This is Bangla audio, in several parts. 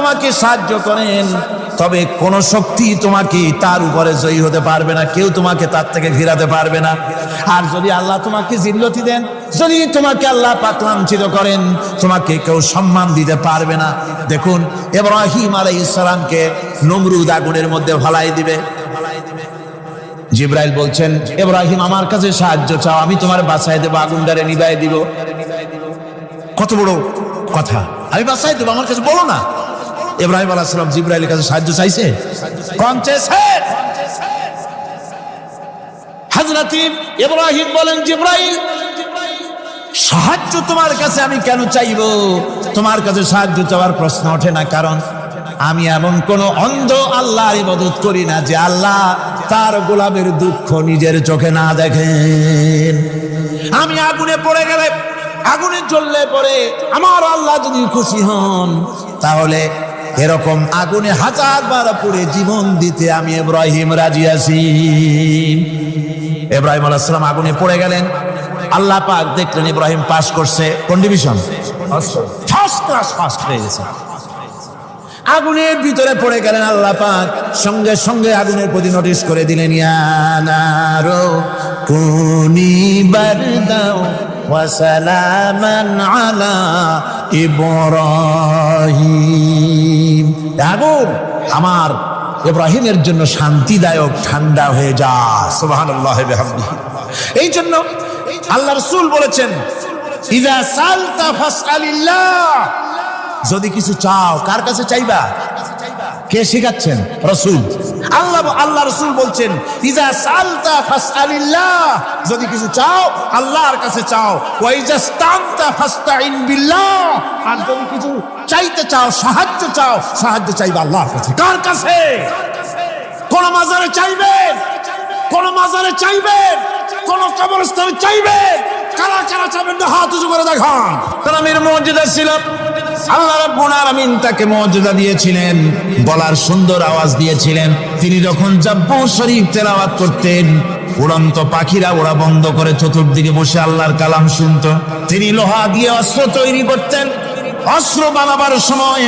তোমাকে সাহায্য করেন, তবে কোন শক্তি তোমাকে তার উপরে জয়ী হতে পারবে না, কেউ তোমাকে তার থেকে ফিরাতে পারবে না। আর যদি আল্লাহ তোমাকে জিল্লতি দেন, যদি তোমাকে আল্লাহ পাক লাঞ্ছিত করেন, তোমাকে কেউ সম্মান দিতে পারবে না। দেখুন ইব্রাহিম আলাইহিস সালামকে নমরুদ আগুনের মধ্যে ফেলাই দিবে। জিবরাইল বলছেন, ইব্রাহিম আমার কাছে সাহায্য চাও, আমি তোমার বাঁচাই দেবো, আগুনটারে নিভাই দিব। কত বড় কথা, আমি বাঁচাই দেবো, আমার কাছে বলো না। ইব্রাহিম আলাইহিস সালাম জিবরাইলের কাছে সাহায্য চাইছে, কম চেয়েছে। হযরত ইব্রাহিম বলেন, জিবরাইল সাহায্য তোমার কাছে আমি কেন চাইবো? তোমার কাছে সাহায্য চাওয়ার প্রশ্ন ওঠে না, কারণ আমি এমন কোন অন্ধ আল্লাহর ইবাদত করি না যে আল্লাহ তার গোলামের দুঃখ নিজের চোখে না দেখেন। আমি আগুনে পড়ে গেলে, আগুনে জ্বললে পরে আমার আল্লাহ যদি খুশি হন, তাহলে এরকম আগুনে 1000 বার পড়ে জীবন দিতে আমি ইব্রাহিম রাজি আছি। ইব্রাহিম আলাইহিস সালাম আগুনে পড়ে গেলেন। আল্লাহ পাক দেখলেন ইব্রাহিম পাস করছে, কোন ডিভিশন? ফার্স্ট ক্লাস ফার্স্ট হয়ে গেছে। আগুনের ভিতরে পড়ে গেলেন, আল্লাহ পাক সঙ্গে সঙ্গে আগুনের প্রতি নোটিশ করে দিলেন, ইয়া নারু কুনি বারদাও ওয়া সালামান আলা ইব্রাহিম। আগুন আমার ইব্রাহিমের জন্য শান্তিদায়ক, ঠান্ডা হয়ে যা। সুবহানাল্লাহ ওয়া বিহামদিহি। এই জন্য আল্লাহ রাসূল বলেছেন, ইযা সালতা ফাসআলিল্লাহ, যদি কিছু চাও কার কাছে চাইবা? কে শিখাচ্ছেন? রাসূল। আল্লাহ রাসূল বলছেন, ইযা সালতা ফাসআলিল্লাহ, যদি কিছু চাও আল্লাহর কাছে চাও। ওয়া ইযা ইসতানতা ফাসতাইন বিল্লাহ, আর যদি কিছু চাইতে চাও, সাহায্য চাও, সাহায্য চাইবা আল্লাহর কাছে। কার কাছে? কোন মাজারে চাইবেন? কোন মাজারে চাইবেন? কোন কবরস্থানে চাইবেন? কারা কারা চাইবেন না হাত উঁচু করে দেখান। তারামির মুজিজা ছিল, আল্লাহ রাব্বুল আলামিন তাকে মুজিজা দিয়েছিলেন, বলার সুন্দর আওয়াজ দিয়েছিলেন। তিনি যখন জাব্বুর শরীফ তেলাওয়াত করতেন, উড়ন্ত পাখিরা ওরা বন্ধ করে চতুর্দিকে বসে আল্লাহর কালাম শুনতো। তিনি লোহা দিয়ে অস্ত্র তৈরি করতেন। অস্ত্র বানাবার সময়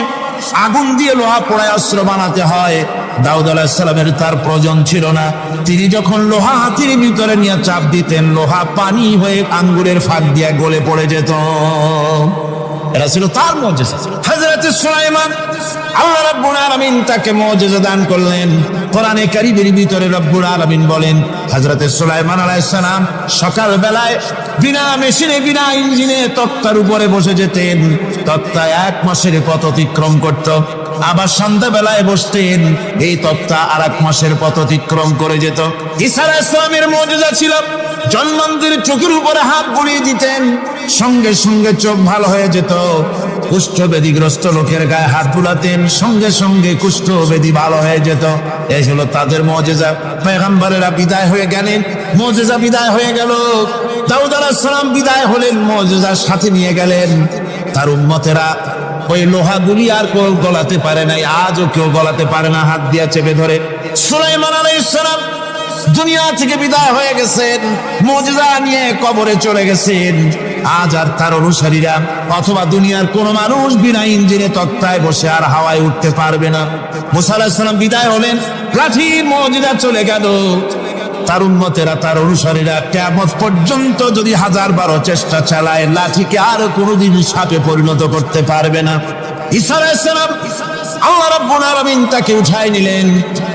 আগুন দিয়ে লোহা পোড়ায় অস্ত্র বানাতে হয়। দাউদ আলাইহিস সালামের তার প্রয়োজন ছিল না। তিনি যখন লোহা হাতির ভিতরে নিয়ে চাপ দিতেন, লোহা পানি হয়ে আঙ্গুরের ফাঁক দিয়ে গলে পড়ে যেত। এটা ছিল তার মুজিজা। হযরত সুলাইমান, আল্লাহ রাব্বুল আলামিন তাকে মুজিজা দান করলেন। কোরআনে কারীমের ভিতরে রব্বুল আলামিন বলেন, হযরত সুলাইমান আলাইহিস সালাম সকাল বেলায় বিনা মেশিনে, বিনা ইঞ্জিনে তক্তার উপরে বসে যেতেন। তক্তা 1 মাসের পথ অতিক্রম করত। আবার সন্ধ্যা বেলায় বসতেন, এই তক্তা 1 মাসের পথ অতিক্রম করে যেত। ঈসা আলাইহিস সালামের মুজিজা ছিল, জন্মান্তের চোখের উপরে হাত বুলিয়ে দিতেন, সঙ্গে সঙ্গে চোখ ভালো হয়ে যেত। কুষ্ঠব্যাধিগ্রস্ত লোকের গায়ে হাত বুলাতেন, সঙ্গে সঙ্গে কুষ্ঠব্যাধি ভালো হয়ে যেত। এই হলো তাদের মুজিজা। পয়গম্বরেরা বিদায় হয়ে গেলেন, মুজিজা বিদায় হয়ে গেল। দাউদ আলাইহিস সালাম বিদায় হলেন, মুজিজা সাথে নিয়ে গেলেন। তার উম্মতেরা ওই লোহাগুলি আর কেউ গলাতে পারে নাই, আজও কেউ গলাতে পারে না, হাত দিয়া চেপে ধরে। সুলাইমান আলাইহিস সালাম দুনিয়া থেকে বিদায় হয়ে গেছেন, মুজিজা নিয়ে কবরে চলে গেছেন। আজ আর তার অনুসারীরা অথবা দুনিয়ার কোন মানুষ বিনা ইঞ্জিনে তক্তায় বসে আর হাওয়ায় উঠতে পারবে না। মুসা আলাইহিস সালাম বিদায় হলেন, লাঠির মুজিজা চলে গেল। তার উম্মতেরা, তার অনুসারীরা কিয়ামত পর্যন্ত যদি 1000 চেষ্টা চালায়, লাঠিকে আর কোনোদিন সাপে পরিণত করতে পারবে না। ঈসা আলাইহিস সালাম, আল্লাহ রাব্বুল আলামিন তাকে উঠায় নিলেন,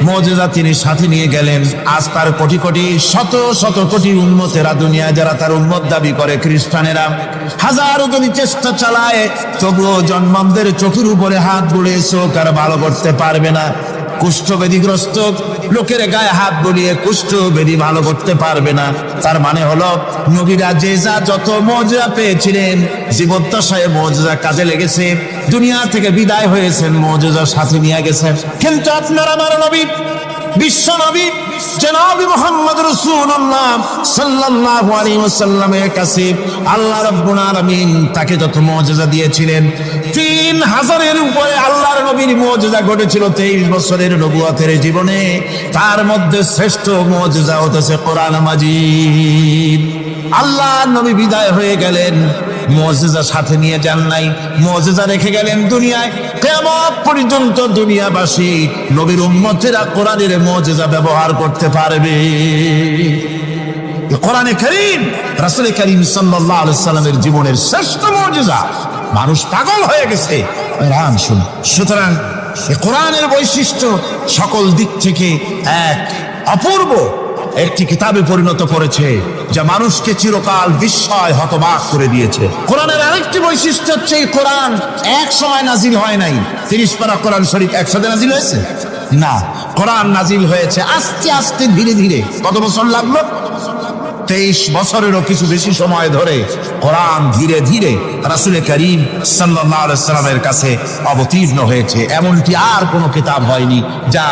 মুজিজা তিনি সাথে নিয়ে গেলেন। আজ তার কোটি কোটি, শত শত কোটি উম্মতেরা, দুনিয়া যারা তার উম্মত দাবি করে, খ্রিস্টানেরা হাজারো যদি চেষ্টা চালায়, তবুও জন্মানদের চোখের উপরে হাত বুলিয়ে চোখ আর ভালো করতে পারবে না। কুষ্ঠব্যাধিগ্রস্ত লোকের গায়ে হাত বুলিয়ে কুষ্ঠব্যাধি ভালো করতে পারবে না। তার মানে হলো, নবীরা যে যা যত মুজিজা পেয়েছিলেন, জীবদ্দশায় মুজিজা কাজে লেগেছে। দুনিয়া থেকে বিদায় হয়েছেন, মুজিজা সাথে নিয়ে গেছেন। কিন্তু আপনার আমার নবী, বিশ্ব নবী জনাব মুহাম্মদ রাসূলুল্লাহ সাল্লাল্লাহু আলাইহি ওয়াসাল্লামের কাছে আল্লাহ রাব্বুল আলামিন তাকে যত মুজিজা দিয়েছিলেন, 3000-এর উপরে আল্লাহর নবীর মুজিজা ঘটেছিল 23 বছরের নবুয়তের জীবনে। তার মধ্যে শ্রেষ্ঠ মুজিজা হতেছে কোরআন মাজিদ। আল্লাহর নবী বিদায় হয়ে গেলেন, মুজিজা সাথে নিয়ে যান নাই, মুজিজা রেখে গেলেন দুনিয়ায়। কিয়ামত পর্যন্ত দুনিয়াবাসী নবীর উম্মতেরা কোরআনের মুজিজা ব্যবহার করতে পারবে। কোরআনে কারীম রাসূল কারীম সাল্লাল্লাহু আলাইহি সাল্লামের জীবনের শ্রেষ্ঠ মুজিজা। মানুষ পাগল হয়ে গেছে কোরআন শুনে। সুতরাং এই কোরআনের বৈশিষ্ট্য সকল দিক থেকে এক অপূর্ব একটি কিতাবে পরিণত করেছে, যা মানুষকে চিরকাল বিস্ময় হতবাক করে দিয়েছে। কোরআনের আরেকটি বৈশিষ্ট্য হচ্ছে এই কোরআন এক সময় নাজিল হয় নাই। 30 পারা কোরআন শরীফ একসাথে নাজিল হয়েছে না, কোরআন নাজিল হয়েছে আস্তে আস্তে ধীরে ধীরে। কত বছর লাগলো? 23 বছরেরও কিছু বেশি সময় ধরে কোরআন ধীরে ধীরে রাসূল কারীম সাল্লাল্লাহু আলাইহি সাল্লামের কাছে অবতীর্ণ হয়েছে। এমনটি আর কোনো কিতাব হয়নি, যা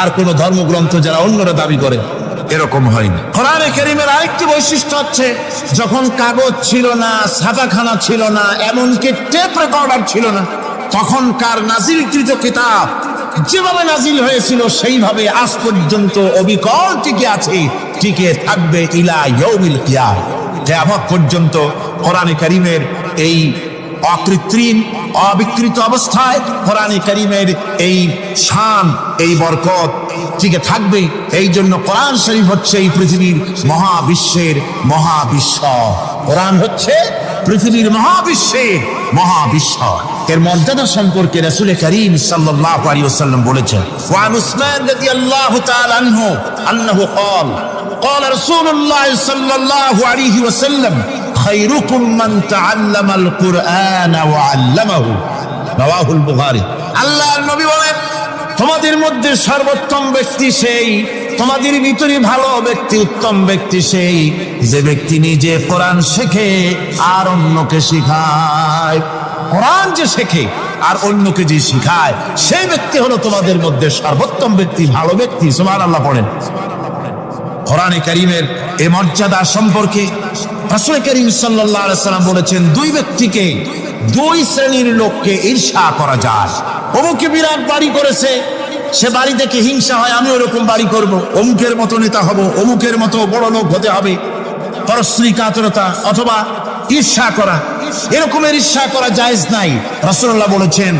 আর কোনো ধর্মগ্রন্থ যারা অন্যরা দাবি করে এরকম হয়নি। কোরআনে কারীমের আরেকটি বৈশিষ্ট্য হচ্ছে, যখন কাগজ ছিল না, ছাপাখানা ছিল না, এমনকি টেপ রেকর্ডার ছিল না, তখনকার নাজিলকৃত কিতাব যেভাবে নাজিল হয়েছিল সেইভাবে আজ পর্যন্ত অবিকল টিকে আছে, টিকে থাকবে ইলা ইয়াউমিল কিয়ামah। কিয়ামত পর্যন্ত কোরআনে কারীমের এই অকৃত্রিম অবিকৃত অবস্থায় কোরআনে কারীমের এই শান, এই বরকত টিকে থাকবে। এই জন্য কোরআন শরীফ হচ্ছে এই পৃথিবীর মহাবিশ্বের মহাবিশ্ব। কোরআন হচ্ছে পৃথিবীর মহাবিশ্বের মহাবিশ্ব। এর মর্যাদা সম্পর্কে রাসূল কারীম সাল্লাল্লাহু আলাইহি ওয়াসাল্লাম বলেছেন, ওয়া উসমান রাদিয়াল্লাহু তাআলা আনহু আন্নাহু قال قال رسول الله صلى الله عليه وسلم خيركم من تعلم القرآن وعلمه رواه البخاري। আল্লাহর নবী বলেন, তোমাদের মধ্যে সর্বোত্তম ব্যক্তি সেই, তোমাদের ভিতরে ভালো ব্যক্তি, উত্তম ব্যক্তি সেই, যে ব্যক্তি নিজে কোরআন শেখে আর অন্যকে শেখায়। কোরআন যে শেখে আর অন্যকে যে শেখায়, সেই ব্যক্তি হলো তোমাদের মধ্যে সর্বোত্তম ব্যক্তি, ভালো ব্যক্তি। সুবহানাল্লাহ পড়েন। কোরআনে কারীমের এই মর্যাদা সম্পর্কে রাসূল কারীম সাল্লাল্লাহু আলাইহি সাল্লাম বলেছেন, দুই ব্যক্তিকে, দুই শ্রেণীর লোককে ঈর্ষা করা যায়। অমুকে বিরাট বাড়ি করেছে, সে বাড়ি দেখে হিংসা হয়, আমি ওরকম বাড়ি করব, অমুকের মতো নেতা হব, অমুকের মতো বড় লোক হতে হবে। পরশ্রী কাতরতা অথবা ঈর্ষা করা, এরকমের ঈর্ষা করা জায়েজ নাই। রাসূলুল্লাহ বলেছেন,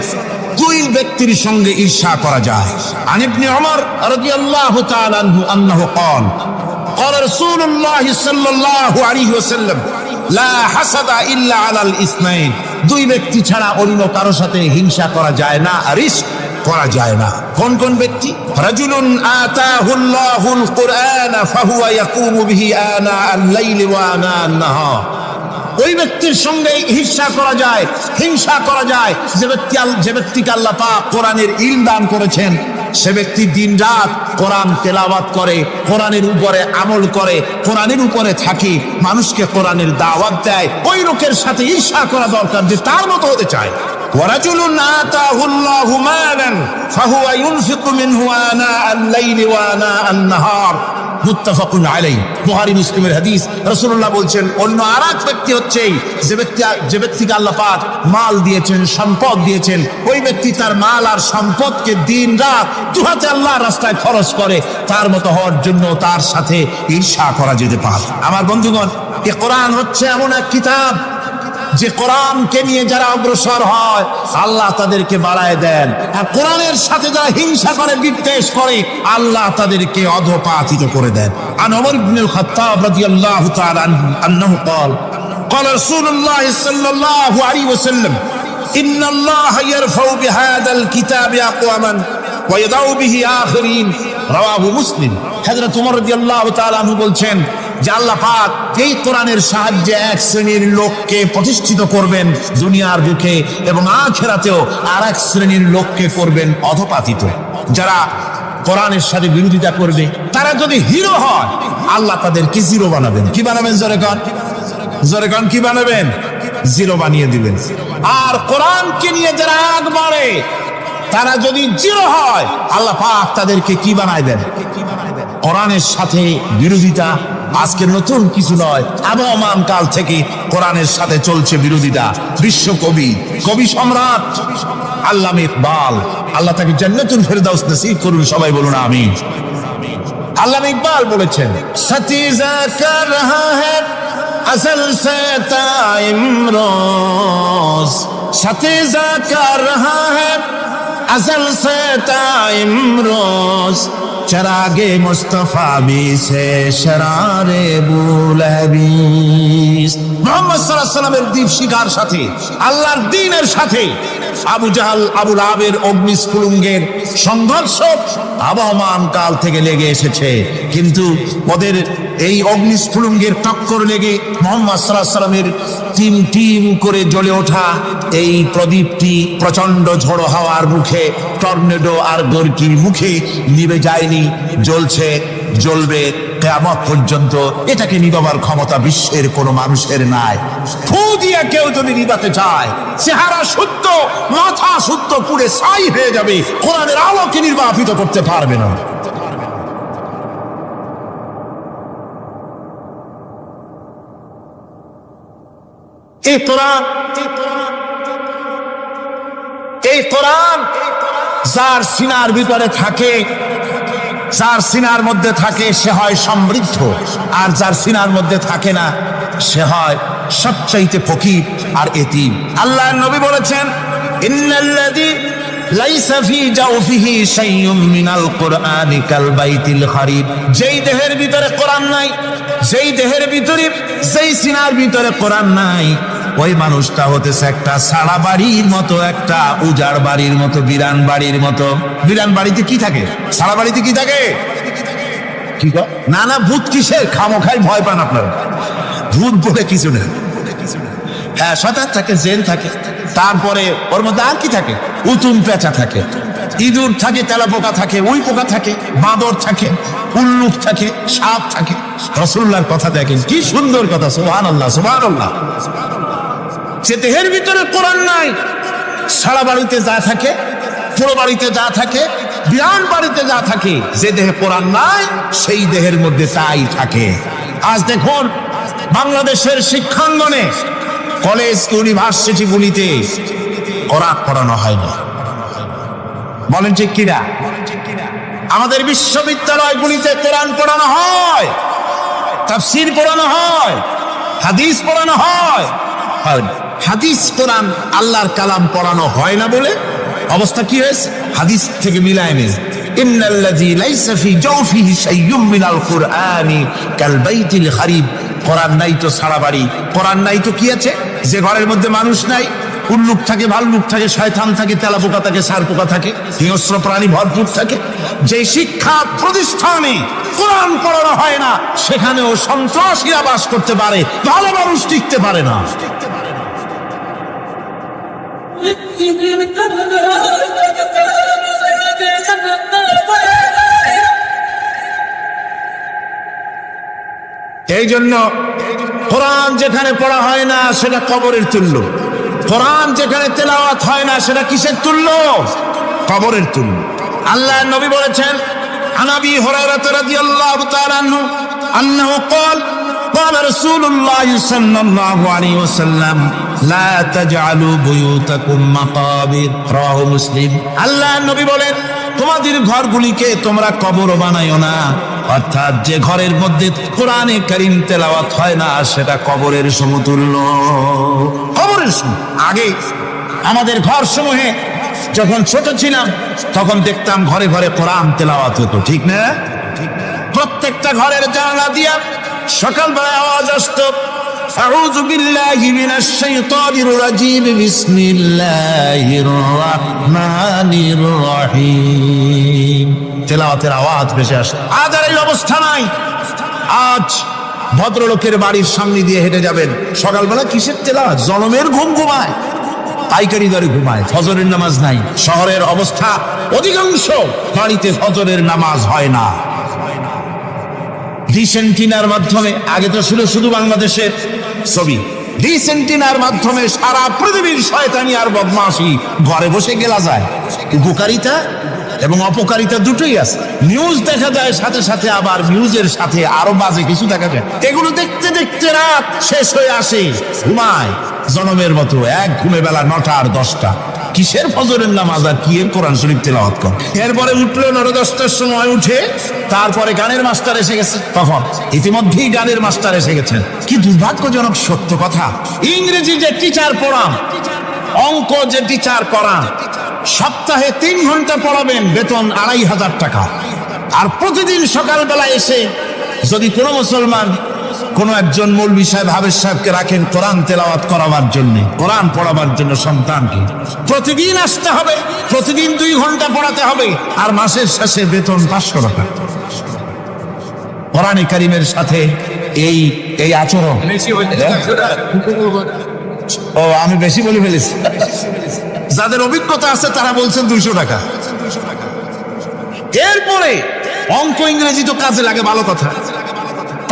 দুই ব্যক্তির সঙ্গে ঈর্ষা করা যায়। আন ইবনে ওমর রাদিয়াল্লাহু তাআলা আনহু আন্নাহু قال قال رسول الله صلى الله عليه وسلم لا حسد الا على الاثنين। দুই ব্যক্তি ছাড়া অন্য কারো সাথে হিংসা করা যায় না, ঈর্ষা করা যায় না। কোন কোন ব্যক্তি? রাজুলুন আতাহুল্লাহুল কুরআন ফাহুয়া ইয়াকুমু বিহি আনা আল-লাইলি ওয়া আনা আন-নাহার। ওই ব্যক্তির সঙ্গে ঈর্ষা করা যায়, হিংসা করা যায় যে ব্যক্তিকে আল্লাহ পাক কোরআনের ইলম দান করেছেন, সে ব্যক্তি দিন রাত কোরআন তেলাওয়াত করে, কোরআনের উপরে আমল করে, কোরআনের উপরে থাকে, মানুষকে কোরআনের দাওয়াত দেয়। ওই লোকের সাথে ঈর্ষা করা দরকার যে তার মতো হতে চায়। ওয়ারাজুলুন আতাহুল্লাহু মালান ফাহুয়া ইউনফিকু মিনহু আনা আল-লাইলি ওয়া আনা আন-নাহার। মুত্তাফাকুন আলাইহি, বুখারী মুসলিমের হাদিস। রাসূলুল্লাহ বলছেন, অন্য আরেক ব্যক্তি হচ্ছে যে ব্যক্তিকে আল্লাহ পাক মাল দিয়েছেন, সম্পদ দিয়েছেন, ওই ব্যক্তি তার মাল আর সম্পদকে দিন রাত দুহাতে আল্লাহর রাস্তায় খরচ করে। তার মতো হওয়ার জন্য তার সাথে ঈর্ষা করা যেতে পারে। আমার বন্ধুগণ, এই কোরআন হচ্ছে এমন এক কিতাব যে কোরআনকে নিয়ে যারা অগ্রসর হয় আল্লাহ তাদেরকে বাড়ায় দেন, আর কোরআনের সাথে যারা হিংসা করে, বিদ্বেষ করে, আল্লাহ তাদেরকে অধঃপাতিত করে দেন। আন ওমর ইবনুল খাত্তাব রাদিয়াল্লাহু তাআলা আনহু قال قال رسول الله صلى الله عليه وسلم ان الله يرفع بهذا الكتاب اقواما ويضع به آخرين رواه مسلم। হযরত ওমর রাদিয়াল্লাহু তাআলা আনহু বলছেন যে আল্লাহ পাক এই কোরআনের সাহায্যে এক শ্রেণীর লোককে প্রতিষ্ঠিত করবেন দুনিয়ার বুকে, এবং আখিরাতেও আরেক শ্রেণীর লোককে করবেন অধঃপাতিত। যারা কোরআনের সাথে বিরোধিতা করবে, তারা যদি হিরো হয়, আল্লাহ তাদেরকে জিরো বানাবেন। কি বানাবেন? জোরে কোন, জোরে কোন, কি বানাবেন? জিরো বানিয়ে দিবেন। আর কোরআনকে নিয়ে যারা আগ বাড়ে, তারা যদি জিরো হয়, আল্লাহ পাক তাদেরকে কি বানায় দেন? কোরআনের সাথে বিরোধিতা আজকের নতুন কিছু নয়, আবহমান কাল থেকে কোরআনের সাথে চলছে বিরোধিতা। বিশ্বকবি, কবি সম্রাট আল্লামা ইকবাল, আল্লাহ তাকে জান্নাতুল ফেরদাউস নসিব করুন, সবাই বলুন আমিন। আল্লামা ইকবাল বলেছেন, সতীজা কর রহা হ্যায় असल से इमरोज सतीजा कर रहा है असल से इमरोज चरागे मुस्तफा भी से शरारे बुलहबीस मोहम्मद सल्लल्लाहु अलैहि वसल्লামের দ্বীপ শিকার সাথে আল্লাহর দ্বীনের সাথে আবু জাহাল আবু লাহাবের অগ্নিস্ফুলিঙ্গের সংঘর্ষ আবহমান কাল থেকে লেগে এসেছে, কিন্তু ওদের এই অগ্নিস্ফুলিঙ্গের টক্কর লেগে মুহাম্মদ সাল্লাল্লাহু আলাইহি ওয়াসাল্লামের টিম টিম করে জ্বলে ওঠা এই প্রদীপটি প্রচন্ড ঝড়ো হাওয়ার মুখে, টর্নেডো আর গর্কির মুখে নিভে যায়নি, জ্বলছে, জ্বলবে কিয়ামত পর্যন্ত। এটাকে নিভাবার ক্ষমতা বিশ্বের কোনো মানুষের নাই। ফু দিয়ে কেউ যদি নিভাতে চায়, চেহারা শুদ্ধ, মাথা শুদ্ধ, পুড়ে ছাই হয়ে যাবে, কোরআনের আলোকে নির্বাপিত করতে পারবে না। এই কোরআন যার সিনার ভিতরে থাকে, যার সিনার মধ্যে থাকে সে হয় সমৃদ্ধ, আর যার সিনার মধ্যে থাকে না সে হয় সবচাইতে ফকির আর এতিম। আল্লাহর নবী বলেছেন, ইন্নাল্লাযী লাইসা ফি জাওফিহি শাইউম মিনাল কুরআনি কাল বাইতিল খারিব। যেই দেহের ভিতরে কোরআন নাই, যেই দেহের ভিতরে, যেই সিনার ভিতরে কোরআন নাই, ওই মানুষটা হতেছে একটা সাড়া বাড়ির মতো, একটা উজাড় বাড়ির মতো, বিরান বাড়ির মতো। বিরান বাড়িতে কি থাকে? সাড়া বাড়িতে কি থাকে? কি গো? না না, ভূত কিসের? খামোখাই ভয় পান আপনারা। ভূত বলে কিছু না। হ্যাঁ, শয়তান থাকে, জিন থাকে, তারপরে ওর মধ্যে আর কি থাকে? উতুম পেঁচা থাকে, ইঁদুর থাকে, তেলাপোকা থাকে, উই পোকা থাকে, বাঁদর থাকে, উল্লুক থাকে, সাপ থাকে। রাসূলুল্লাহর কথা দেখেন, কি সুন্দর কথা। সুবহানাল্লাহ, সুবহানাল্লাহ। যে দেহের ভিতরে কোরআন নাই, সারা বাড়িতে যা থাকে, পুরো বাড়িতে যা থাকে, বিরান বাড়িতে যা থাকে, যে দেহে কোরআন নাই সেই দেহের মধ্যে তাই থাকে। আজ দেখুন বাংলাদেশের শিক্ষাঙ্গনে, কলেজ ইউনিভার্সিটি গুলিতে কোরআন পড়ানো হয় না। বলেন ঠিক কিনা? আমাদের বিশ্ববিদ্যালয়গুলিতে কোরআন পড়ানো হয়, তাফসীর পড়ানো হয়, হাদিস পড়ানো হয়। হাদিস কোরআন আল্লাহর কালাম পড়ানো হয় না বলে অবস্থা কি হয়েছে? হাদিস থেকে মিলায় নেই। ইন্নাল্লাযী লাইসা ফি জাওফিহি শাইউম মিনাল কুরআনি কাল বাইতিল খারিব। কোরআন নাই তো সারা বাড়ি, কোরআন নাই তো কি আছে? যে ঘরের মধ্যে মানুষ নাই, উল্লুক থাকে, ভাল্লুক থাকে, শয়তান থাকে, তেলাপোকা থাকে, সারপোকা থাকে, হিংস্র প্রাণী ভরপুর থাকে। যে শিক্ষা প্রতিষ্ঠানে কোরআন পড়ানো হয় না, সেখানেও সন্ত্রাসীরা বাস করতে পারে, ভালো মানুষ টিকতে পারে না। এই জন্য কোরআন যেখানে পড়া হয় না সেটা কবরের তুল্য, কোরআন যেখানে তেলাওয়াত হয় না সেটা কিসের তুল্য? কবরের তুল্য। আল্লাহর নবী বলেছেন, আন আবি হুরায়রা রাদিয়াল্লাহু তাআলা আনহু আন্নাহু ক্বাল قال رسول الله صلى الله عليه وسلم لا تجعلوا بيوتكم مقابر رواه মুসলিম। আল্লাহর নবী বলেন, তোমাদের ঘরগুলিকে তোমরা কবর বানাইও না। অর্থাৎ যে ঘরের মধ্যে কোরআনে কারীম তেলাওয়াত হয় না সেটা কবরের সমতুল্য। কবরের সম। আগে আমাদের ঘর সমূহে যখন ছোট ছিলাম তখন দেখতাম ঘরে ঘরে কোরআন তেলাওয়াত হতো, ঠিক না? প্রত্যেকটা ঘরের জানালা দিয়া সকালবেলা আওয়াজ আসতো, আউযু বিল্লাহি মিনাশ শাইতানির রাজিম, বিসমিল্লাহির রাহমানির রহিম। তেলাওয়াতের আওয়াজ ভেসে আসে। আজ আর এই অবস্থা নাই। আজ ভদ্রলোকের বাড়ির সামনে দিয়ে হেঁটে যাবেন, সকালবেলা কিসের তেলাওয়াত? জনমের ঘুম ঘুমায়, পাইকারি দরে ঘুমায়, ফজরের নামাজ নাই। শহরের অবস্থা, অধিকাংশ বাড়িতে ফজরের নামাজ হয় না। ডিসেন্টিনার মাধ্যমে, আগে তো ছিল শুধু বাংলাদেশের ছবি, ডিসেন্টিনার মাধ্যমে সারা পৃথিবীর শয়তানি আর বদমাশি ঘরে বসে গেলা যায়। উপকারিতা এবং অপকারিতা দুটোই আছে। নিউজ দেখা যায়, সাথে সাথে আবার নিউজের সাথে আরো বাজে কিছু দেখা যায়। এগুলো দেখতে দেখতে রাত শেষ হয়ে আসে, ঘুমায় জনমের মতো, এক ঘুমে বেলা 9টা আর 10টা। কিসের ফজরের নামাজ আর কি এর কোরআন শরীফ তেলাওয়াত কর। এরপরে উঠলো 9-10টার সময় উঠে, তারপরে গানের মাস্টার এসে গেছে। তখন ইতিমধ্যেই গানের মাস্টার এসে গেছেন। কি দুর্ভাগ্যজনক সত্য কথা, ইংরেজি যে টিচার পড়ান, অঙ্ক যে টিচার করান, সপ্তাহে 3 ঘন্টা পড়াবেন, বেতন 2500 টাকা। আর প্রতিদিন সকালবেলা এসে যদি কোনো মুসলমান কোন একজন মৌলভী সাহেব, হাফেজ সাহেবকে রাখেন কোরআন তেলাওয়াত করাবার জন্য, কোরআন পড়াবার জন্য সন্তানকে, প্রতিদিন আসতে হবে, প্রতিদিন 2 ঘন্টা পড়াতে হবে, আর মাসের শেষে বেতন 500 টাকা। কোরআনে কারীমের সাথে এই আচরণ, ও আমি বেশি বলে ফেলেছি। যাদের অভিজ্ঞতা আছে তারা বলছেন 200 টাকা। এরপরে অঙ্ক ইংরেজি তো কাজে লাগে, ভালো কথা।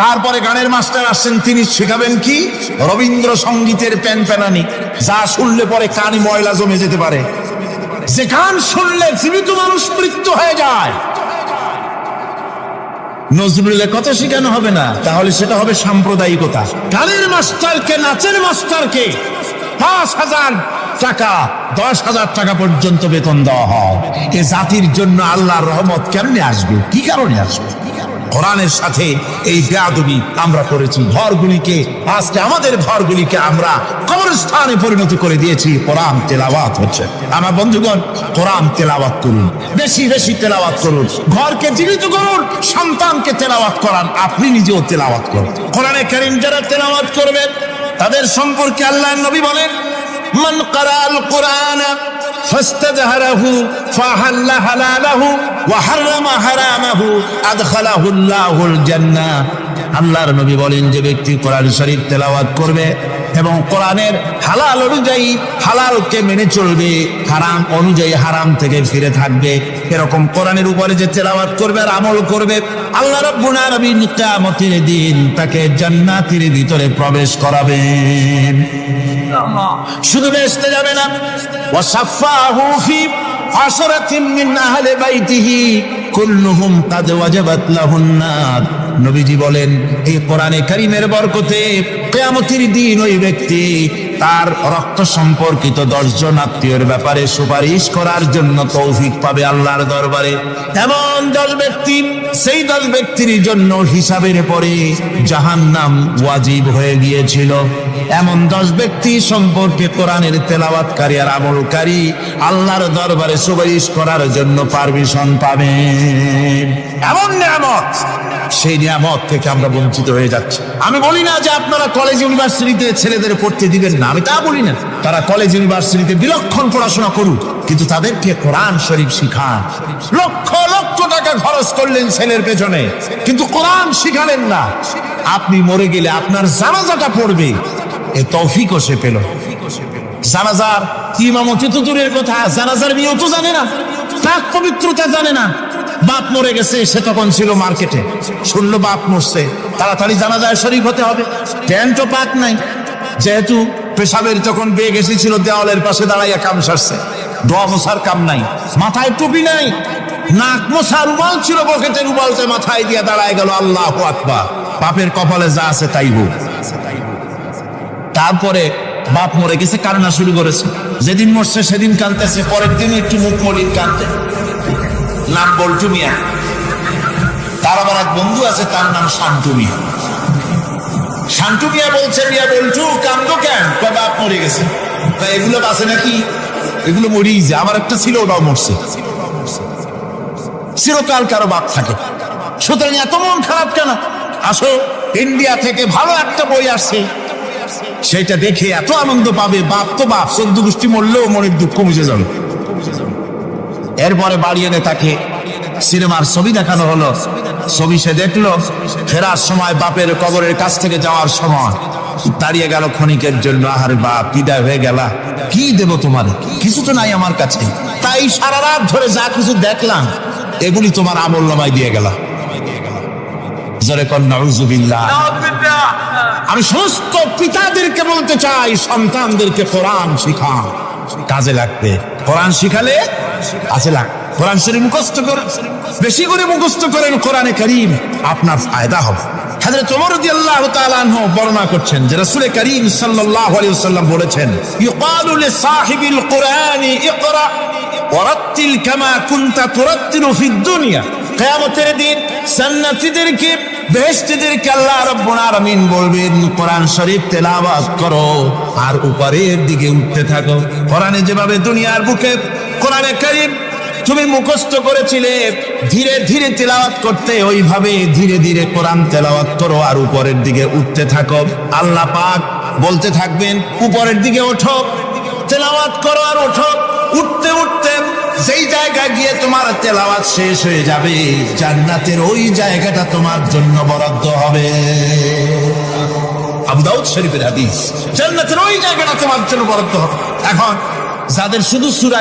তারপরে গানের মাস্টার আসছেন, তিনি শেখাবেন কি? রবীন্দ্রসঙ্গীতের প্যানপ্যানানি, যা শুনলে পরে কানে ময়লা জমে যেতে পারে, যে গান শুনলে জীবিত মানুষ মৃত্যু হয়ে যায়। নজরুলের কথা শেখানো হবে না, তাহলে সেটা হবে সাম্প্রদায়িকতা। গানের মাস্টারকে, নাচের মাস্টারকে 5000 টাকা, 10,000 টাকা পর্যন্ত বেতন দেওয়া হয়। এ জাতির জন্য আল্লাহর রহমত কেমনে আসবে? কি কারণে আসবে? কোরআনের সাথে এই বেয়াদবি আমরা করেছি। ঘরগুলিকে, আজকে আমাদের ঘরগুলিকে আমরা কবরস্থানে পরিণত করে দিয়েছি। কোরআন তেলাওয়াত হচ্ছে। আমার বন্ধুগণ, কোরআন তেলাওয়াত করুন, বেশি বেশি তেলাওয়াত করুন, ঘরকে জীবিত করুন, সন্তানকে তেলাওয়াত করান, আপনি নিজেও তেলাওয়াত করুন। কোরআনে কারীম যারা তেলাওয়াত করবেন তাদের সম্পর্কে আল্লাহর নবী বলেন, মান ক্বারাআল কুরআনা ফাস্তাজহারাহু ফাহাল্লা হালালাহু ওয়া হারামা হারামাহু আদখালাহুল্লাহুল জান্নাহ। আল্লাহর নবী বলেন, যে ব্যক্তি কোরআন শরীফ তেলাওয়াত করবে এবং কোরআনের হালাল অনুযায়ী হালালকে মেনে চলবে, হারাম অনুযায়ী হারাম থেকে ফিরে থাকবে, এরকম কোরআনের উপরে যে তেলাওয়াত করবে আর আমল করবে, আল্লাহ রাব্বুল আলামিন কিয়ামতের দিন তাকে জান্নাতের ভিতরে প্রবেশ করাবেন। শুধু বেহেশতে যাবে না, ওয়া সাফাহু ফি আশরাতিন মিন আহলি বাইতিহি কুল্লুহুম কাদ ওয়াজাবাত লাহুন নার। নবীজি বলেন, এই কোরআনে কারীমের বরকতে কিয়ামতের দিন ওই ব্যক্তি তার রক্ত সম্পর্কিত 10 জন আত্মীয়ের ব্যাপারে সুপারিশ করার জন্য তৌফিক পাবে আল্লাহর দরবারে। এমন 10 ব্যক্তি, সেই 10 ব্যক্তির জন্য হিসাবের পরে জাহান্নাম ওয়াজিব হয়ে গিয়েছিল। এমন 10 ব্যক্তি সম্পর্কে কোরআনের তেলাওয়াতকারী আর আমলকারী আল্লাহর দরবারে সুপারিশ করার জন্য পারমিশন পাবেন। এমন নিয়ামত, সেই নিয়ামত থেকে আমরা বঞ্চিত হয়ে যাচ্ছি। আমি বলি না যে আপনারা কলেজ ইউনিভার্সিটিতে ছেলেদের পড়তে দিবেন না, আমি তা বলি না। তারা কলেজ ইউনিভার্সিটিতে বিলক্ষণ পড়াশোনা করুক, কিন্তু তাদেরকে কোরআন শরীফ শিখান। লক্ষ লক্ষ টাকা খরচ করলেন ছেলের পেছনে, কিন্তু কোরআন শিখালেন না। আপনি মরে গেলে আপনার জানাজাটা পড়বে, এই তৌফিকও সে পেল। জানাজার ইমামতি তো দূরের কথা, জানাজার নিয়ত জানে না, পাক পবিত্রতা জানে না। বাপ মরে গেছে, সে তখন ছিল মার্কেটে, শুনলো বাপ মরছে, তাড়াতাড়ি জানাজায় শরীফ হতে হবে। প্যান্টও পাক নাই, যেহেতু পেশাবের তখন বেগ এসেছিল, দেওয়ালের পাশে দাঁড়াইয়া কাম সারছে, দোয়া মোছার কাম নাই, মাথায় টুপি নাই, নাক মোছা রুমাল ছিল পকেটের, রুমালতে মাথায় দিয়ে দাঁড়ায় গেল, আল্লাহু আকবার। বাপের কপালে যা আছে তাই হোক। তারপরে বাপ মরে গেছে, কান্না শুরু করেছে। যেদিন মরছে সেদিন কাঁদতেছে, পরের দিন একটু মুখ মলিন কাঁদতে। নাম বল্টু মিয়া। তার আবার এক বন্ধু আছে, তার নাম শান্তু মিয়া। শান্তু মিয়া বলছে, মিয়া বল্টু কান্দো কেন? বাপ মরে গেছে। তা এগুলো আছে নাকি? এগুলো মরেই যায়। আমার একটা ছিল, ওটাও মরছে। চিরকাল কারো বাপ থাকে, সুতরাং এত মন খারাপ কেন? আসো, ইন্ডিয়া থেকে ভালো একটা বই আসছে, সেটা দেখে এত আনন্দ পাবে। বাপ তো বাপ, 14 গোষ্ঠী মরলেও মনের দুঃখ মুছে যাবে। এরপরে বাড়ি এনে তাকে সিনেমার ছবি দেখানো হলো। ছবি সে দেখলো, ফেরার সময় বাপের কবরের কাছ থেকে যাওয়ার সময় দাঁড়িয়ে গেল ক্ষণিকের জন্য। আহারে বাপ, বিদায় হয়ে গেলা, কি দেব তোমার? কিছু তো নাই আমার কাছে, তাই সারা রাত ধরে যা কিছু দেখলাম এগুলি তোমার আমলনামায় দিয়ে গেলাম। জোরে কর নাউযুবিল্লাহ। আমি সমস্ত পিতাদেরকে বলতে চাই, সন্তানদেরকে কোরআন শিখান, কাজে লাগবে। কোরআন শিখালে কাজে লাগবে। কোরআন শরীফ মুখস্থ করেন, বেশি করে মুখস্থ করেন কোরআনে কারীম, আপনার ফায়দা হবে। হযরত ওমর রাদিয়াল্লাহু তাআলা আনহু বর্ণনা করছেন যে রাসূল করিম সাল্লাল্লাহু আলাইহি ওয়াসাল্লাম বলেছেন, ইউকালু লিসাহিবিল কুরআনি ইকরা ওয়ারাত্তিল কামা কুনতা তুরাত্তিলু ফিদ দুনিয়া। কিয়ামতের দিন জান্নাতীদেরকে, বেহেশতীদেরকে আল্লাহ রাব্বুল আলামিন বলবেন, কোরআন শরীফ তেলাওয়াত করো আর উপরের দিকে উঠতে থাকো। কোরআনে যেভাবে দুনিয়ার বুকে কোরআনে কারীম তুমি মুখস্থ করেছিলে, ধীরে ধীরে তেলাওয়াত করতে, ওইভাবে ধীরে ধীরে কোরআন তেলাওয়াত করো আর উপরের দিকে উঠতে থাকো। আল্লাহ পাক বলতে থাকবেন, উপরের দিকে ওঠো, তেলাওয়াত করো আর ওঠো। উঠতে উঠতে যেই জায়গায় গিয়ে তোমার তেলাওয়াত শেষ হয়ে যাবে, জান্নাতের ওই জায়গাটা তোমার জন্য বরাদ্দ হবে। আবু দাউদ শরীফের হাদিস, জান্নাতের ওই জায়গাটা তোমার জন্য বরাদ্দ হবে। এখন যাদের শুধু সূরা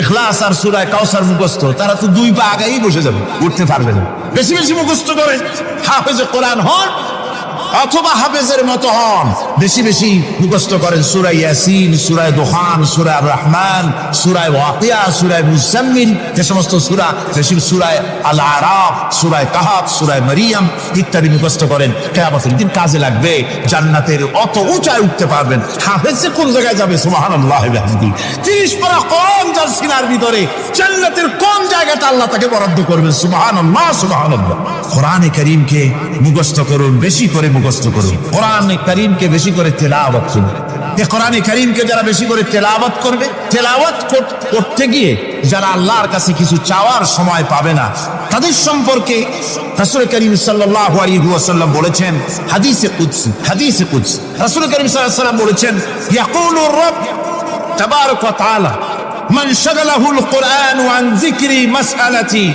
ইখলাস আর সূরা কাউসার মুখস্থ, তারা তো দুই পা আগাই বসে যাবে, উঠতে পারবে না। বেশি বেশি মুখস্থ করে হাফেজে কোরআন হন অথবা হাফেজের মতো হন, বেশি বেশি মুখস্থ করেন সূরা ইয়াসিন, সূরা দুখান, সূরা রহমান, সূরা ওয়াকিয়া, সূরা মুজাম্মিল, যে সমস্ত সূরা, বেশি সূরা আল আরাফ, সূরা কাহাফ, সূরা মারিয়াম ইত্যাদি মুখস্থ করেন। কিয়ামতের দিন কাজে লাগবে, জান্নাতের অত উঁচায় উঠতে পারবেন। হাফেজে কোন জায়গায় যাবে? সুবহানাল্লাহ ওয়া বিহামদিহি। 30 পারা কোন যার সিনার ভিতরে, জান্নাতের কোন জায়গাটা আল্লাহ তাকে বরাদ্দ করবেন। সুবহানাল্লাহ সুবহানাল্লাহ। কোরআনে কারীমকে মুখস্থ করুন, বেশি করে মুখস্থ করুন। কোরআনে কারীমকে বেশি করে তেলাওয়াত করুন। এই কোরআনে কারীমকে যারা বেশি করে তেলাওয়াত করবে, তেলাওয়াত করতে গিয়ে যারা আল্লাহর কাছে কিছু চাওয়ার সময় পাবে না, তাদের সম্পর্কে রাসূল করিম সাল্লাল্লাহু আলাইহি ওয়াসাল্লাম বলেছেন হাদিসে কুদসি, হাদিসে কুদসি রাসূল করিম সাল্লাল্লাহু আলাইহি ওয়াসাল্লাম বলেছেন, ইয়াকুলু রাব্ব তাবারাক ওয়া তাআলা মান শাগালাহুল কুরআন আন যিকরি মাসআলাতি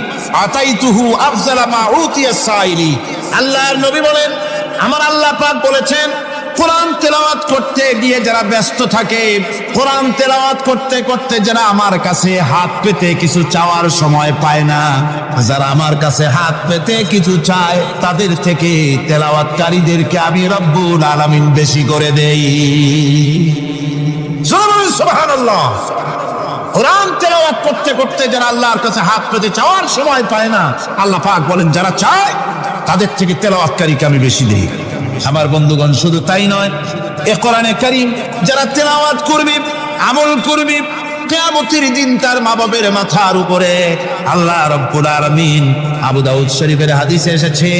আতাইতুহু আফজালা মা উতিয়া সাইলি। আল্লাহর নবী বলেন, আমার আল্লাহ পাক বলেছেন, কোরআন তেলাওয়াত করতে গিয়ে যারা ব্যস্ত থাকে, কোরআন তেলাওয়াত করতে করতে যারা আমার কাছে হাত পেতে কিছু চাওয়ার সময় পায় না, যারা আমার কাছে হাত পেতে কিছু চায়, তাদের থেকে তেলাওয়াতকারীদেরকে আমি রব্বুল আলামিন বেশি করে দেই। সুবহানাল্লাহ। কোরআন তেলাওয়াত করতে করতে যারা আল্লাহর কাছে হাত পেতে চাওয়ার সময় পায় না, আল্লাহ পাক বলেন যারা চায় তাদের থেকে তেলাওয়াতকারীকে আমি বেশি দেই। আমার বন্ধুগণ, শুধু তাই নয়, এ কোরআনে কারীম যারা তেলাওয়াত করবে, আমল করবে, কিয়ামতের দিন তার মা বাবার মাথার উপরে আল্লাহ রাব্বুল আলামিন, আবু দাউদ শরীফের হাদিসে এসেছে,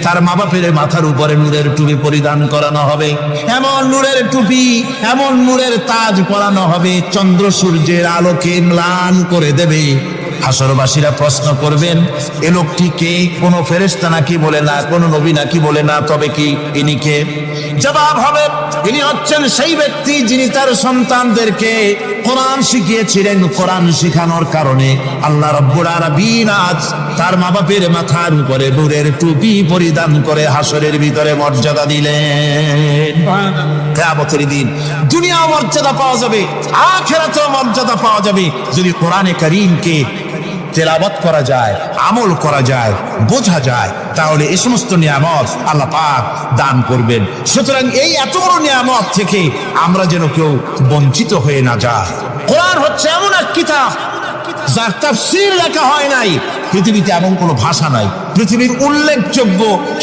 তার মা বাবার মাথার উপরে নূরের টুপি পরিধান করানো হবে। এমন নূরের টুপি, এমন নূরের তাজ পরানো হবে, চন্দ্র সূর্যের আলোকে ম্লান করে দেবে। হাসরবাসীরা প্রশ্ন করবেন, এ লোকটি কে? কোন ফেরেশতা নাকি বলে না, কোন নবী নাকি বলে না, তবে কি ইনি কে? জবাব হবে, ইনি হচ্ছেন সেই ব্যক্তি যিনি তার সন্তানদেরকে কোরআন শিখিয়েছিলেন। কোরআন শিখানোর কারণে আল্লাহ রাব্বুল আলামিন আজ তার মা বাপের মাথার উপরে নূরের টুপি পরিধান করে হাসরের ভিতরে মর্যাদা দিলেন। কিয়ামতের দিন দুনিয়াও মর্যাদা পাওয়া যাবে, আখিরাতেও মর্যাদা পাওয়া যাবে যদি কোরআনে কারীমকে তেলাওয়াত করা যায়, আমল করা যায়, বোঝা যায়, তাহলে এই সমস্ত নিয়ামত আল্লাহ পাক দান করবেন। সুতরাং এই এত বড় নিয়ামত থেকে আমরা যেন কেউ বঞ্চিত হয়ে না যায়। কোরআন হচ্ছে এমন এক কিতাব যার তাফসীর লেখা হয় নাই। পৃথিবীতে এমন কোনো ভাষা নাই, পৃথিবীর উল্লেখযোগ্য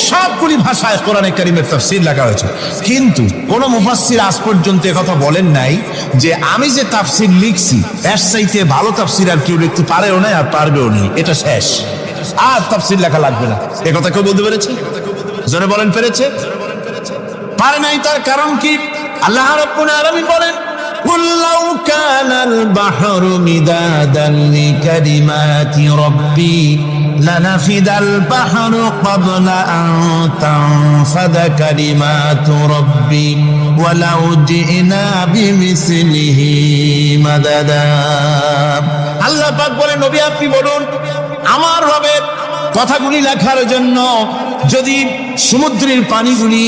সবগুলি ভাষায় কোরআনে কারীমের তাফসীর লেখা হয়েছে, কিন্তু কোন মুফাসসির আজ পর্যন্ত কথা বলেন নাই যে আমি যে তাফসীর লিখছি এর চাইতে ভালো তাফসীর আর কেউ লিখতে পারেও না আর পারবেও না, এটা শেষ, আর তাফসীর লেখা লাগবে না। এ কথা কেউ বলতে পেরেছে? জোরে বলেন, পেরেছে? পারে নাই। তার কারণ কি? আল্লাহ রাব্বুল আলামিন বলেন, قُلْ لَوْ كَانَ الْبَحْرُ مِدَادًا لِكَلِمَاتِ رَبِّي لَنَفِدَ الْبَحْرُ قَبْلَ أَن تَنفَدَ كَلِمَاتُ رَبِّي وَلَوْ جِئْنَا بِمِثْلِهِ مَدَدًا। আল্লাহ পাক বলেন, নবী আপনি বলুন, আমার রবের কথাগুলি লেখার জন্য যদি সমুদ্রের পানিগুলি,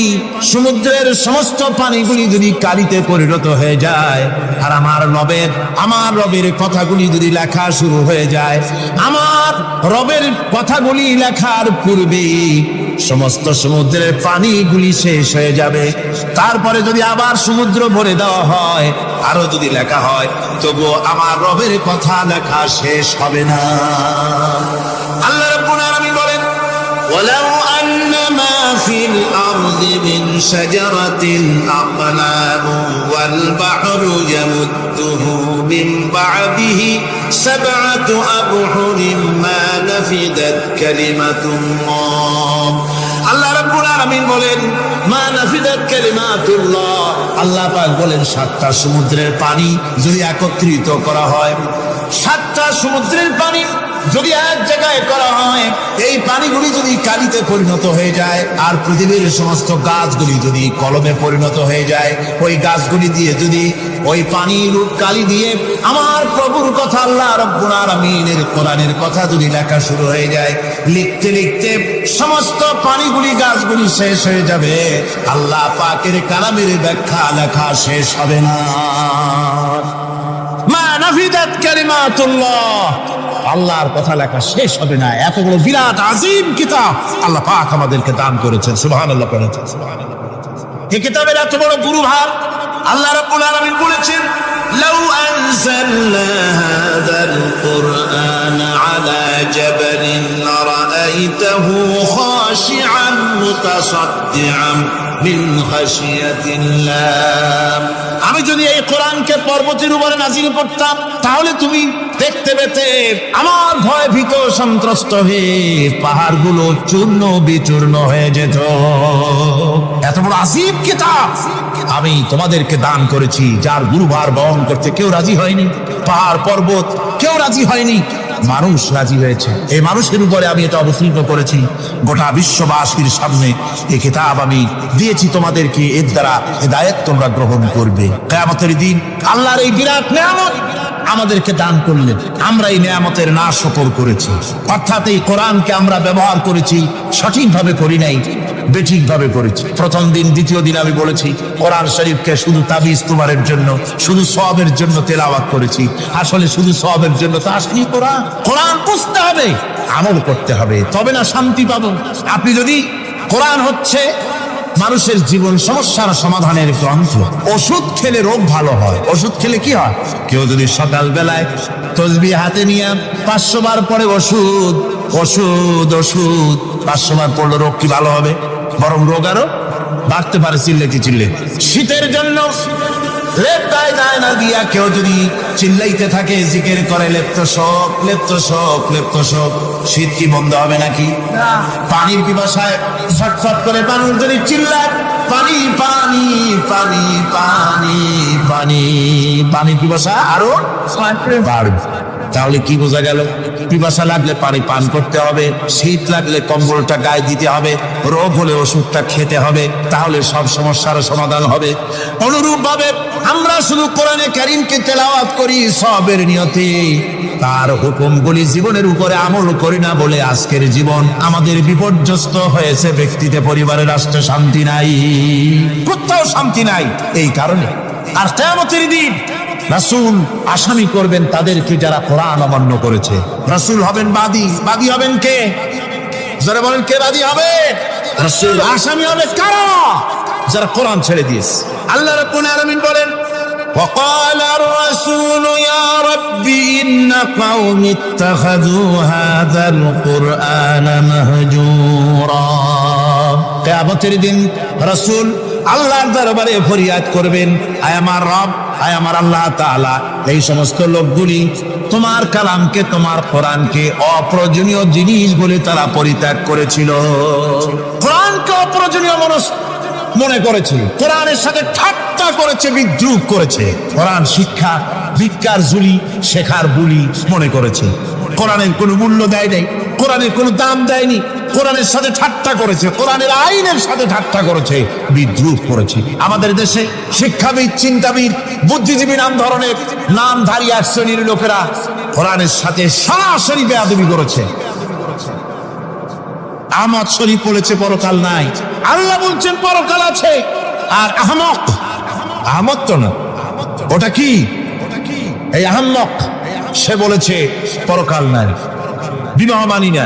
সমুদ্রের সমস্ত পানিগুলি যদি কালিতে পরিণত হয়ে যায়, আর আমার রবের কথাগুলি যদি লেখা শুরু হয়ে যায়, আমার রবের কথাগুলি লেখার পূর্বে সমস্ত সমুদ্রের পানিগুলি শেষ হয়ে যাবে, তারপরে যদি আবার সমুদ্র ভরে দেওয়া হয়, আরো যদি লেখা হয়, তবুও আমার রবের কথা লেখা শেষ হবে না। আল্লাহ রাব্বুল আলামিন বলেন, ওয়ালাউ আন্না মা ফি الأرض من شجرة أقلام والبحر يمده من بعده 7 أبحر ما نفدت كلمة الله আল্লাহ রাব্বুল আলামিন বলেন মা নাফিদাত কালিমাতুল্লাহ আল্লাহ পাক বলেন 7টা সমুদ্রের পানি যদি একত্রিত করা হয় 7টা সমুদ্রের পানি যদি এক জায়গায় করা হয় এই পানিগুলি যদি কালিতে পরিণত হয়ে যায় আর পৃথিবীর সমস্ত গাছগুলি যদি কলমে পরিণত হয়ে যায় ওই গাছগুলি দিয়ে যদি ওই পানির কালি দিয়ে আমার প্রভুর কথা আল্লাহ রাব্বুল আলামিনের কোরআনের কথা যদি লেখা শুরু হয়ে যায় লিখতে লিখতে সমস্ত পানিগুলি গাছগুলি শেষ হয়ে যাবে আল্লাহ পাকের কালামের ব্যাখ্যা লেখা শেষ হবে না মা নাফিদাত কালিমাতুল্লাহ আল্লাহর কথা লেখা শেষ হবে না এত বড় বিরাট আযীম কিতাব আল্লাহ পাক আমাদেরকে দান করেছেন সুবহানাল্লাহ পড়েন সুবহানাল্লাহ এই কিতাবের এত বড় গুরুভার আল্লাহ রাব্বুল আলামিন বলেছেন লাউ আনজালনা হাযাল কুরআন আলা জাবালিন লারাআইতাহু খাশিআন মুতাসাদ্দিআন মিন খাশিয়াতিল্লাহ আমি যদি এই কোরআনকে পর্বতের উপরে নাযিল করতাম তাহলে তুমি দেখতে পেতে আমার ভয় ভীত সন্ত্রস্ত হয়ে পাহাড়গুলো চূর্ণ বিচূর্ণ হয়ে যেত এত বড় আযীম কিতাব আমি তোমাদেরকে দান করেছি যার গুরুভার বহন করতে কেউ রাজি হয়নি পাহাড় পর্বত কেউ রাজি হয়নি মানুষ রাজি হয়েছে এই মানুষের উপরে আমি এটা অবতীর্ণ করেছি গোটা বিশ্ববাসীর সামনে এই কিতাব আমি দিয়েছি তোমাদেরকে এর দ্বারা হেদায়েত তোমরা গ্রহণ করবে কিয়ামতের দিন আল্লাহর এই বিরাট নিয়ামত আমাদেরকে দান করলেন আমরা এই নিয়ামতের নাশকর করেছি অর্থাৎ এই কোরআনকে আমরা ব্যবহার করেছি সঠিকভাবে করি নাই বেঠিকভাবে করেছি প্রথম দিন দ্বিতীয় দিন আমি বলেছি কোরআন শরীফকে শুধু তাবিজ তোমারের জন্য শুধু সওয়াবের জন্য তেলাওয়াত করেছি আসলে শুধু সওয়াবের জন্য তা আসলে কোরআন বুঝতে হবে আমল করতে হবে তবে না শান্তি পাবো আপনি যদি কোরআন হচ্ছে মানুষের জীবন সমস্যার সমাধানের গ্রন্থ ওষুধ খেলে রোগ ভালো হয় ওষুধ খেলে কি হয় কেউ যদি সকাল বেলায় তসবিহ হাতে নিয়ে 500 বার পরে ওষুধ ওষুধ ওষুধ 500 বার পড়লে রোগ কি ভালো হবে বরং রোগ আরো বাড়তে পারে চিল্লে শীতের জন্য লেপ গায়ে না দিয়া কেউ যদি চিল্লাইতে থাকে জিকির করে লেপ্ত শোক শীত কি বন্ধ হবে নাকি পানির পিপাসায় ছটফট করে মানুষ যদি চিল্লায় পানি পানি পানি পানি পানি পানির পিপাসা আরো বাড়বে তাহলে কি বোঝা গেল পিপাসা লাগলে পানি পান করতে হবে শীত লাগলে কম্বলটা গায়ে দিতে হবে রোগ হলে ওষুধটা খেতে হবে তাহলে সব সমস্যার সমাধান হবে অনুরূপ ভাবে আমরা শুধু কোরআনে কারীমকে তেলাওয়াত করি সওয়াবের নিয়তে তার হুকুমগুলি জীবনের উপরে আমল করি না বলে আজকের জীবন আমাদের বিপর্যস্ত হয়েছে ব্যক্তিতে পরিবারে রাষ্ট্রে শান্তি নাই কোথাও শান্তি নাই এই কারণে আর কিয়ামতের দিন রাসূল আসামি করবেন তাদেরকে যারা কোরআন অমান্য করেছে রাসূল হবেন বাদী হবেন কে যারা বলেন কে বাদী হবে রাসূল আসামি হবে কারা যারা কোরআন ছেড়ে দিয়েছে আল্লাহ রাব্বুল আলামিন বলেন وقال الرسول يا رب إن قومي اتخذوا هذا القرآن مهجورا কিয়ামতের দিন রাসূল আল্লাহর দরবারে ফরিয়াদ করবেন আয় আমার রব আয় আমার আল্লাহ তাআলা এই সমস্ত লোকগুলি তোমার কালামকে তোমার কোরআনকে অপ্রয়োজনীয় জিনিস বলে তারা পরিত্যাগ করেছিল কোরআনকে অপ্রয়োজনীয় মনে করেছে কোরআনের সাথে ঠাট্টা করেছে বিদ্রুপ করেছে কোরআন শিক্ষা ভিক্ষার ঝুলি শেখার বুলি মনে করেছে কোরআনের কোনো মূল্য দেয় নাই কোরআনের কোনো দাম দেয়নি কোরআনের সাথে ঠাট্টা করেছে কোরআনের আইনের সাথে ঠাট্টা করেছে বিদ্রুপ করেছে আমাদের দেশে শিক্ষাবিদ চিন্তাবিদ বুদ্ধিজীবী নাম ধরনের নামধারী এক শ্রেণীর লোকেরা কোরআনের সাথে সরাসরি বেয়াদবি করেছে আহমদ শরীফ বলেছে পরকাল নাই আল্লাহ বলছেন পরকাল আছে আর আহমদ তো না ওটা কি এই আহমদ সে বলেছে পরকাল নাই বিবাহ মানি না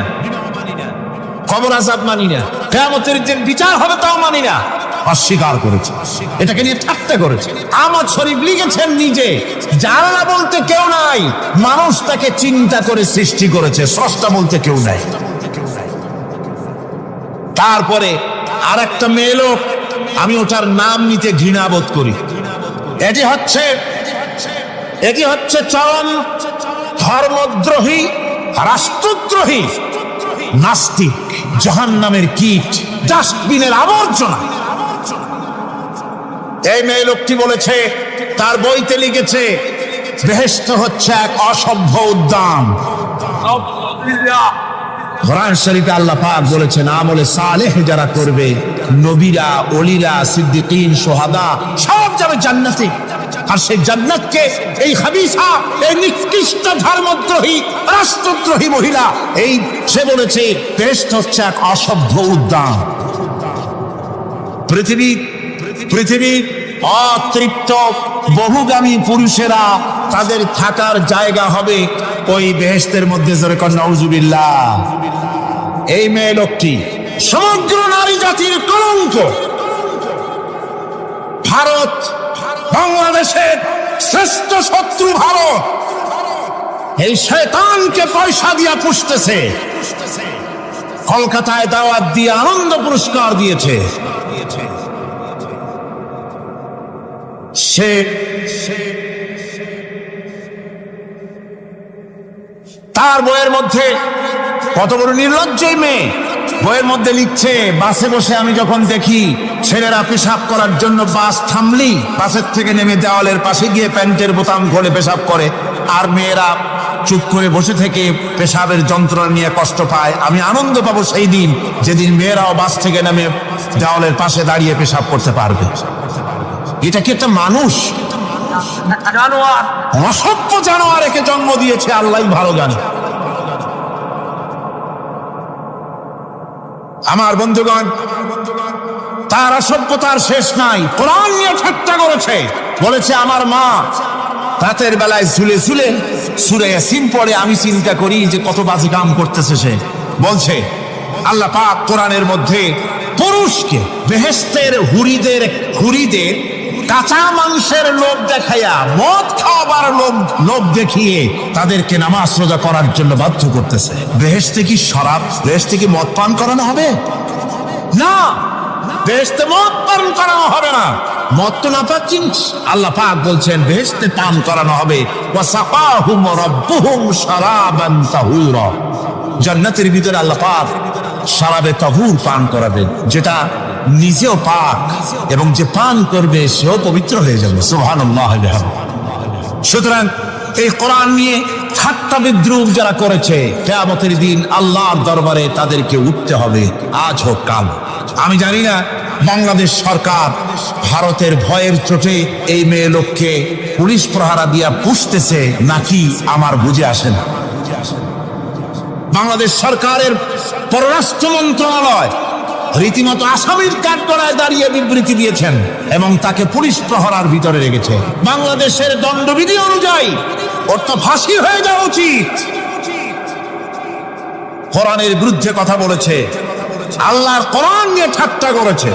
কবর আযাব মানি না কিয়ামতের দিন বিচার হবে তাও মানি না অস্বীকার করেছে এটাকে নিয়ে ঠাট্টা করেছে আহমদ শরীফ লিখেছেন নিজে আল্লাহ বলতে কেউ নাই মানুষ তাকে চিন্তা করে সৃষ্টি করেছে স্রষ্টা বলতে কেউ নাই তারপরে আর একটা মেয়ে লোক, আমি ওটার নাম নিতে ঘৃণা বোধ করি। এটি হচ্ছে চরম ধর্মদ্রোহী, রাষ্ট্রদ্রোহী, নাস্তিক, জাহান্নামের কীট, ডাস্টবিনের আবর্জনা। এই মেয়ে লোকটি বলেছে, তার বইতে লিখেছে, বেহেশত হচ্ছে এক অসভ্য উদ্যান। কোরআন শরীফে আল্লাহ পাক বলেছেন, আমলে সালেহ যারা করবে, নবীরা, ওলিরা, সিদ্দিকিন, সোহাদা সব যাবে জান্নাতে। আর সেই জান্নাতকে এই হাবিসা, এই নিকৃষ্ট ধর্মদ্রোহী, রাষ্ট্রদ্রোহী মহিলা, এই সে বলেছে বেহেশত হচ্ছে এক অসভ্য উদ্যান। পৃথিবীর অতৃপ্ত বহুগামী পুরুষেরা তাদের থাকার জায়গা হবে ওই বেহেশতের মধ্যে। জোরে কর নাউজুবিল্লাহ। এই মেয়ে লোকটি সমগ্র নারী জাতির কলঙ্ক। ভারত, বাংলাদেশের শ্রেষ্ঠ শত্রু ভারত, এই শয়তানকে পয়সা দিয়া পুষতেছে। কলকাতায় দাওয়াত দিয়ে আনন্দ পুরস্কার দিয়েছে। সে তার বইয়ের মধ্যে, কত বড় নির্লজ্জ মেয়ে, বইয়ের মধ্যে লিখছে, বাসে বসে আমি যখন দেখি ছেলেরা পেশাব করার জন্য বাস থামলি বাসের থেকে নেমে দেওয়ালের পাশে গিয়ে প্যান্টের বোতাম খুলে পেশাব করে, আর মেয়েরা চুপ করে বসে থেকে পেশাবের যন্ত্রণা নিয়ে কষ্ট পায়, আমি আনন্দ পাবো সেই দিন যেদিন মেয়েরাও বাস থেকে নেমে দেওয়ালের পাশে দাঁড়িয়ে পেশাব করতে পারবে। এটা কি একটা মানুষ? জানোয়ার, অসভ্য জানোয়ার একে জন্ম দিয়েছে, আল্লাহ ভালো জানে। আমার বন্ধুগণ, তার অসভ্যতার শেষ নাই। কোরআন নিয়ে ঠাট্টা করেছে, বলেছে আমার মা রাতের বেলায় ঝুলে ঝুলে সূরা ইয়াসিন পড়ে, আমি চিন্তা করি যে কত বাজে কাম করতেছে সে। বলছে আল্লাহ পাক কোরআনের মধ্যে পুরুষকে বেহেশতের হুরিদের কাঁচা মাংসের লোভ দেখাইয়া, মদ খাওয়াবার লোভ দেখিয়ে তাদেরকে নামাজ রোজা করার জন্য বাধ্য করতেছে। বেহেশতে কি শরাব, বেহেশতে কি মদ পান করানো হবে? না, বেহেশতে মদ পান করানো হবে না। মদ তো নাপাক জিনিস। আল্লাহ পাক বলছেন বেহেশতে পান করানো হবে। ওয়াসাকাহুম রাব্বুহুম শারাবান তাহুরা। জান্নাতের ভিতরে আল্লাহ পাক শারাবে তাহুর পান করাবেন, যেটা নিজেও পাক এবং যে পান করবে সেও পবিত্র হয়ে যাবে। সুবহানাল্লাহ। সুতরাং এই কোরআন নিয়ে ঠাট্টা বিদ্রুপ যারা করেছে, কিয়ামতের দিন আল্লাহর দরবারে তাদেরকে উঠতে হবে, আজ হোক কাল। আমি জানি না বাংলাদেশ সরকার ভারতের ভয়ের চোটে এই মেয়ে লোককে পুলিশ প্রহারা দিয়া পুষতেছে নাকি আমার বুঝে আসে না। বাংলাদেশ সরকারের পররাষ্ট্র মন্ত্রণালয় রীতিমতো আসামির কাঠগড়ায় দাঁড়িয়ে বিবৃতি দিয়েছেন এবং তাকে পুলিশ প্রহরার ভিতরে রেখেছে। বাংলাদেশের দণ্ডবিধি অনুযায়ী ওর তো ফাঁসি হয়ে যাওয়া উচিত। কোরআনের বিরুদ্ধে কথা বলেছে, আল্লাহর কোরআন নিয়ে ঠাট্টা করেছে।